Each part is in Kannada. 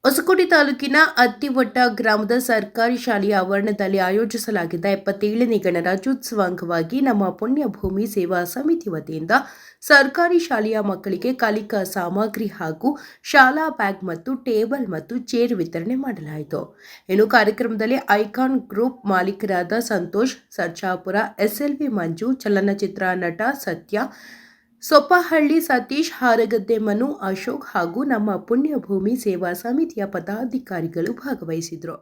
ಹೊಸಕೋಟೆ ತಾಲೂಕಿನ ಅತ್ತಿವಟ್ಟ ಗ್ರಾಮದ ಸರ್ಕಾರಿ ಶಾಲೆಯ ಆವರಣದಲ್ಲಿ ಆಯೋಜಿಸಲಾಗಿದ್ದ 77ನೇ ಗಣರಾಜ್ಯೋತ್ಸವ ಅಂಗವಾಗಿ ನಮ್ಮ ಪುಣ್ಯಭೂಮಿ ಸೇವಾ ಸಮಿತಿ ವತಿಯಿಂದ ಸರ್ಕಾರಿ ಶಾಲೆಯ ಮಕ್ಕಳಿಗೆ ಕಲಿಕಾ ಸಾಮಗ್ರಿ ಹಾಗೂ ಶಾಲಾ ಬ್ಯಾಗ್ ಮತ್ತು ಟೇಬಲ್ ಮತ್ತು ಚೇರ್ ವಿತರಣೆ ಮಾಡಲಾಯಿತು. ಇನ್ನು ಕಾರ್ಯಕ್ರಮದಲ್ಲಿ ಐಕಾನ್ ಗ್ರೂಪ್ ಮಾಲೀಕರಾದ ಸಂತೋಷ್, ಸರ್ಜಾಪುರ, ಎಸ್ಎಲ್ವಿ ಮಂಜು, ಚಲನಚಿತ್ರ ನಟ ಸತ್ಯ, ಸೊಪ್ಪಹಳ್ಳಿ ಸತೀಶ್, ಹಾರಗದ್ದೆ ಮನು, ಅಶೋಕ್ ಹಾಗೂ ನಮ್ಮ ಪುಣ್ಯಭೂಮಿ ಸೇವಾ ಸಮಿತಿಯ ಪದಾಧಿಕಾರಿಗಳು ಭಾಗವಹಿಸಿದರು.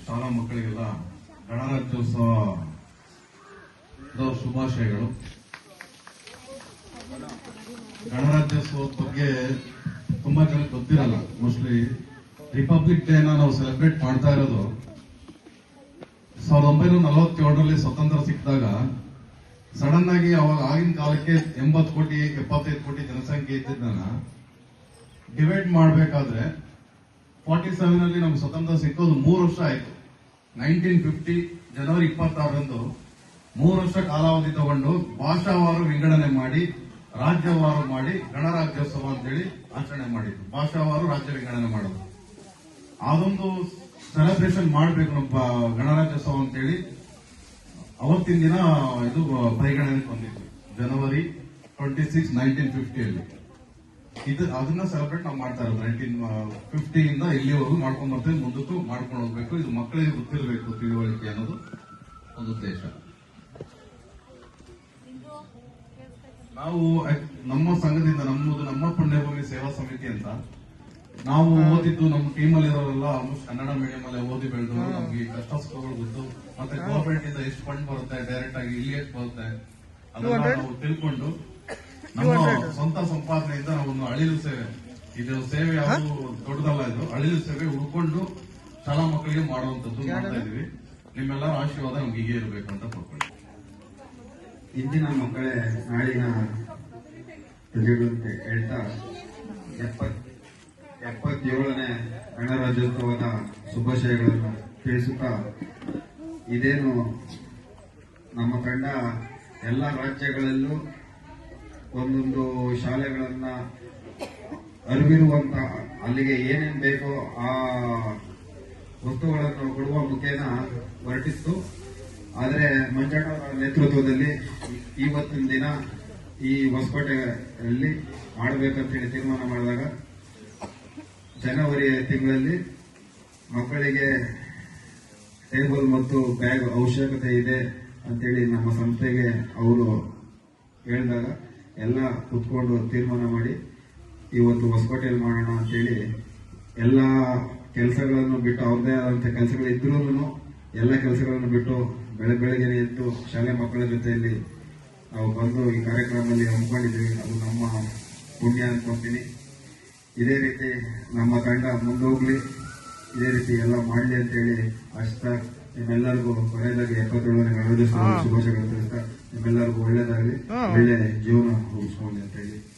ಶಾಲಾ ಮಕ್ಕಳಿಗೆಲ್ಲ ಗಣರಾಜ್ಯೋತ್ಸವದ ಶುಭಾಶಯಗಳು. ಗಣರಾಜ್ಯೋತ್ಸವದ ಬಗ್ಗೆ ತುಂಬಾ ಜನ ಗೊತ್ತಿರಲ್ಲ. ಮೋಸ್ಟ್ಲಿ ರಿಪಬ್ಲಿಕ್ ಡೇನ ನಾವು ಸೆಲೆಬ್ರೇಟ್ ಮಾಡ್ತಾ ಇರೋದು 1947ರಲ್ಲಿ ಸ್ವತಂತ್ರ ಸಿಕ್ಕಿದಾಗ ಸಡನ್ ಆಗಿ ಅವಾಗ ಆಗಿನ ಕಾಲಕ್ಕೆ 80 ಕೋಟಿ 75 ಕೋಟಿ ಜನಸಂಖ್ಯೆ ಇದ್ದಿದ್ದನ್ನ ಡಿವೈಡ್ ಮಾಡಬೇಕಾದ್ರೆ 47ರಲ್ಲಿ ನಮ್ಗೆ ಸ್ವತಂತ್ರ ಸಿಕ್ಕೋದು 3 ವರ್ಷ ಆಯ್ತು. 1950 ಜನವರಿ 26ರಂದು 3 ವರ್ಷ ಕಾಲಾವಧಿ ತಗೊಂಡು ಭಾಷಾವಾರು ವಿಂಗಡಣೆ ಮಾಡಿ ರಾಜ್ಯವಾರು ಮಾಡಿ ಗಣರಾಜ್ಯೋತ್ಸವ ಅಂತೇಳಿ ಆಚರಣೆ ಮಾಡಿದ್ರು. ಭಾಷಾವಾರು ರಾಜ್ಯ ವಿಂಗಡಣೆ ಮಾಡೋದು, ಅದೊಂದು ಸೆಲೆಬ್ರೇಷನ್ ಮಾಡಬೇಕು ನಮ್ಮ ಗಣರಾಜ್ಯೋತ್ಸವ ಅಂತೇಳಿ ಅವತ್ತಿನ ದಿನ ಇದು ಪರಿಗಣನೆಗೆ ಬಂದಿತ್ತು. ಜನವರಿ 26, 1950ಯಲ್ಲಿ ಅದನ್ನ ಸೆಲೆಬ್ರೇಟ್ ನಾವು ಮಾಡ್ತಾ ಇರೋದು. 1950 ಇಂದ ಇಲ್ಲಿವರೆಗೂ ಮಾಡ್ಕೊಂಡ್ ಬರ್ತೇವೆ, ಮುಂದಕ್ಕೂ ಮಾಡ್ಕೊಂಡು ಹೋಗ್ಬೇಕು. ಇದು ಮಕ್ಕಳಿಗೆ ಗೊತ್ತಿರಬೇಕು, ತಿಳುವಳಿಕೆ ಅನ್ನೋದು ಒಂದು ಉದ್ದೇಶ. ನಾವು ನಮ್ಮ ಸಂಘದಿಂದ ನಮ್ಮ ಪುಣ್ಯಭೂಮಿ ಸೇವಾ ಸಮಿತಿ ಅಂತ ನಾವು ಓದಿದ್ದು ನಮ್ಮ ಟೀಮಲ್ಲಿ ಇರೋರೆಲ್ಲ ಆಲ್ಮೋಸ್ಟ್ ಕನ್ನಡ ಮೀಡಿಯಂ ಅಲ್ಲೇ ಓದಿ ಬೆಳೆದು ನಮ್ಗೆ ಈ ಕಷ್ಟ ಸುಖಗಳು ಗೊತ್ತು. ಮತ್ತೆ ಗವರ್ಮೆಂಟ್ ಇಂದ ಎಷ್ಟು ಫಂಡ್ ಬರುತ್ತೆ, ಡೈರೆಕ್ಟ್ ಆಗಿ ಇಲ್ಲಿ ಎಷ್ಟು ಬರುತ್ತೆ ಅದನ್ನ ನಾವು ತಿಳ್ಕೊಂಡು ನಮ್ಮ ಸ್ವಂತ ಸಂಪಾದನೆಯಿಂದ ನಾವು ಒಂದು ಅಳಿಲು ಸೇವೆ, ಇದು ಸೇವೆ ಯಾವುದು ದೊಡ್ಡದಲ್ಲ, ಇದು ಅಳಿಲು ಸೇವೆ ಹುಡ್ಕೊಂಡು ಶಾಲಾ ಮಕ್ಕಳಿಗೆ ಮಾಡುವಂತದ್ದು ಮಾಡ್ತಾ ಇದೀವಿ. ನಿಮ್ಮೆಲ್ಲರ ಆಶೀರ್ವಾದ ನಮ್ಗೆ ಹೀಗೆ ಇರಬೇಕು ಅಂತ ಕೊಡ್ಕೊಳ್ಳಿ. ಇಂದಿನ ಮಕ್ಕಳೇ ನಾಳಿನ ಪ್ರಜೆಗಳು ಅಂತ ಹೇಳ್ತಾ 77ನೇ ಗಣರಾಜ್ಯೋತ್ಸವದ ಶುಭಾಶಯಗಳನ್ನು ತಿಳಿಸುತ್ತಾ, ಇದೇನು ನಮ್ಮ ತಂಡ ಎಲ್ಲ ರಾಜ್ಯಗಳಲ್ಲೂ ಒಂದೊಂದು ಶಾಲೆಗಳನ್ನ ಅರಿವಿರುವಂತ ಅಲ್ಲಿಗೆ ಏನೇನು ಬೇಕೋ ಆ ವಸ್ತುಗಳನ್ನು ಕೊಡುವ ಮುಖೇನ ಹೊರಟಿತ್ತು. ಆದರೆ ಮಂಜಣ್ಣವರ ನೇತೃತ್ವದಲ್ಲಿ ಇವತ್ತಿನ ದಿನ ಈ ಹೊಸಕೋಟೆಯಲ್ಲಿ ಮಾಡಬೇಕಂತ ಹೇಳಿ ತೀರ್ಮಾನ ಮಾಡಿದಾಗ ಜನವರಿ ತಿಂಗಳಲ್ಲಿ ಮಕ್ಕಳಿಗೆ ಟೇಬಲ್ ಮತ್ತು ಬ್ಯಾಗ್ ಅವಶ್ಯಕತೆ ಇದೆ ಅಂತೇಳಿ ನಮ್ಮ ಸಂಸ್ಥೆಗೆ ಅವರು ಹೇಳಿದಾಗ ಎಲ್ಲ ಕುತ್ಕೊಂಡು ತೀರ್ಮಾನ ಮಾಡಿ ಇವತ್ತು ಹೊಸಕೋಟೆಯಲ್ಲಿ ಮಾಡೋಣ ಅಂತೇಳಿ ಎಲ್ಲ ಕೆಲಸಗಳನ್ನು ಬಿಟ್ಟು, ಅವ್ರದೇ ಆದಂಥ ಕೆಲಸಗಳಿದ್ರೂ ಎಲ್ಲ ಕೆಲಸಗಳನ್ನು ಬಿಟ್ಟು ಬೆಳಗ್ಗೆ ಎದ್ದು ಶಾಲೆ ಮಕ್ಕಳ ಜೊತೆಯಲ್ಲಿ ನಾವು ಬಂದು ಈ ಕಾರ್ಯಕ್ರಮದಲ್ಲಿ ಹಮ್ಮಿಕೊಂಡಿದ್ದೀವಿ. ಅದು ನಮ್ಮ ಪುಣ್ಯ ಅನ್ಕೊಂತೀನಿ. ಇದೇ ರೀತಿ ನಮ್ಮ ತಂಡ ಮುಂದೋಗ್ಲಿ, ಇದೇ ರೀತಿ ಎಲ್ಲ ಮಾಡಲಿ ಅಂತೇಳಿ ಆಶಿಸ್ತಾ, ನಿಮ್ಮೆಲ್ಲರಿಗೂ ಕೊನೆಯದಾಗಿ 77ನೇ ಗಣರಾಜ್ಯೋತ್ಸವ ಶುಭಾಶಯಗಳು ತಿಳಿಸ್ತಾ, ನಿಮ್ಮೆಲ್ಲರಿಗೂ ಒಳ್ಳೇದಾಗಲಿ, ಒಳ್ಳೆ ಜೀವನ ರೂಪಿಸ್ಕೊಳ್ಳಿ ಅಂತ ಹೇಳಿ